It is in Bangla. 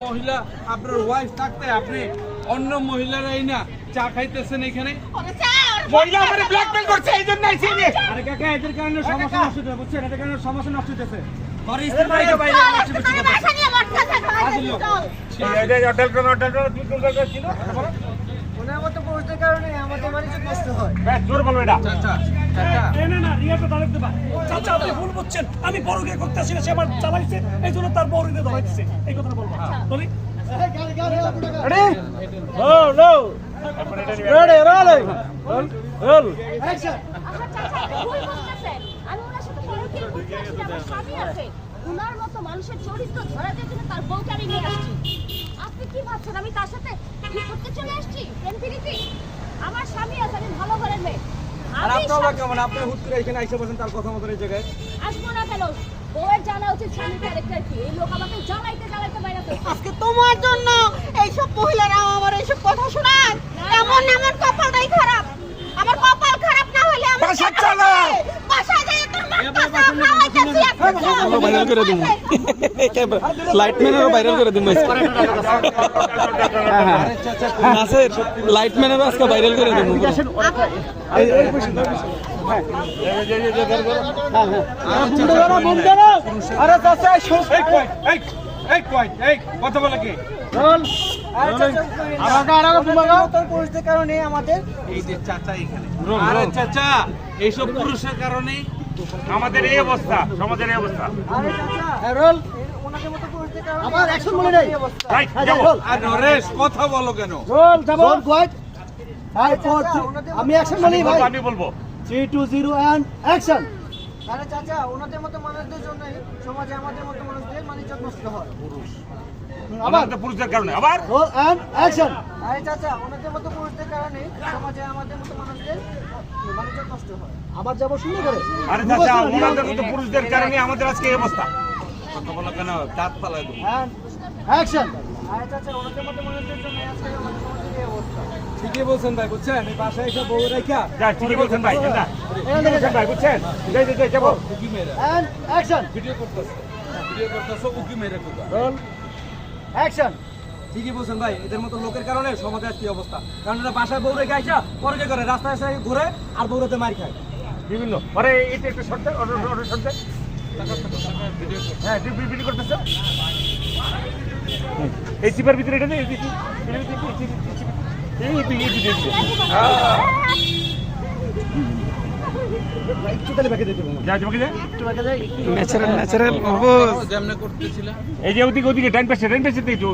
মহিলা আপনার ওয়াইফ থাকতে আপনি অন্য মহিলারাই না চা খাইতেছেন এখানে মহিলা আমারে ব্ল্যাকমেল করছে এইজন্য আইছি আমি। আরে কাকা এদের কারণে সমস্যা নষ্ট হচ্ছে বুঝছেন এদের কারণে সমস্যা নষ্ট হচ্ছে ঘরে স্ত্রী বাইরে বাইরে ওনার মতো পুরুষদের কারণে আমাদের বাড়িতে কষ্ট হয়। ব্যাস জোর বলো এটা। চাচা চাচা না রিয়া তো তালেব দেবা চাচা আপনি ভুল বুঝছেন আমি বড় বিয়ে করতে আসি না সে আমার চালাইছে এই জন্য তার বড় দিয়ে ধরাইছে এই কথাটা বলবো বলি ready no no ready roll roll action. উনার মতো মানুষের চরিত্র ধরাতে জন্য তার বউকে আমি নিয়ে আসছি। আপনি কি ভাবছেন আমি তার সাথে কি করতে চলে আসছি? প্রেম প্রীতি? আমার স্বামী আছে, আমি ভালো ঘরের মেয়ে। আর আমি আপনারা কেমন আপনি হুট করে এখানে আইসা বসেন তার কথা মতো এই জায়গায় আসবো না কেন? বউয়ের জানা উচিত স্বামীর ক্যারেক্টার কি। এই লোক আমাকে জ্বালাইতে বাইরে ফেলছে। আজকে তোমার জন্য এইসব মহিলারা আমার এইসব কথা শোনায়। এমন এমন কপালটাই খারাপ। আমার কপাল খারাপ না হলে আমি বাসা চলো। বাসায় যাই তোর মাথা খাওয়াইতেছি আমরা ভাইরাল করে দিন লাইটম্যানেরও ভাইরাল করে দিন নাসের লাইটম্যানেরও আজকে ভাইরাল করে দিন আরে চাচা কথা বলে কি পুরুষদের কারণে আমাদের এই যে চাচা এখানে আরে চাচা এইসব পুরুষের কারণে আমাদের এই অবস্থা, সমাজের এই অবস্থা। আরে চাচা রোল ওনাদের মতো পুরুষদের কারণে আবার অ্যাকশন বলে নাই রাইট, যাবো। আর নরেশ কথা বলো কেন রোল যাব আমি অ্যাকশন বলি ভাই আমি বলবো 3 2 0 এন্ড অ্যাকশন আরে চাচা ওনাদের মতো মানুষদের জন্যই সমাজে আমাদের মতো মানুষদের মানিজ্য নষ্ট হয়। আমাদের পুরুষদের কারণে আবার রোল এন্ড অ্যাকশন আরে চাচা ওনাদের মতো পুরুষদের কারণে সমাজে আমাদের মতো মানুষদের মানিজ্য নষ্ট হয়। আবার যাব শুরু করে আরে চাচা ওনাদের মতো পুরুষদের কারণে আমাদের আজকে এই অবস্থা। কথা বলো কেন দাঁত ফালাই দেবো এন্ড অ্যাকশন আরে চাচা ওনাদের মতো মানুষদের জন্য আজকে আমাদের সমাজের এই অবস্থা। ঠিকই বলছেন ভাই বুঝছেন এই বাসায় এসে বউ রাখা যা ঠিকই বলছেন ভাই, না ঠিকই বলছেন ভাই, বুঝছেন? যাই যাবো। উকি মেরে এন্ড অ্যাকশন ভিডিও করতেছে উকি মেরে কোথা রোল অ্যাকশন ঠিকই বলছেন ভাই এদের মতো লোকের কারণে সমাজের কি অবস্থা কারণ এরা বাসায় বউ রেখে আইসা পরে কি করে রাস্তায় এসে ঘুরে আর বউরাতে মার খায় বিভিন্ন আরে এটা একটু শর্ট শর্ট হ্যাঁ ভিডিও করতেছ এই চিপার ভিতরে এটা নেই একটু তাহলে ব্যাকে দিতে বলুন যা তোমাকে যা ন্যাচারাল ন্যাচারাল যেমনে করতেছিলাম এই যে ওদিকে ডাইন পাশে একটু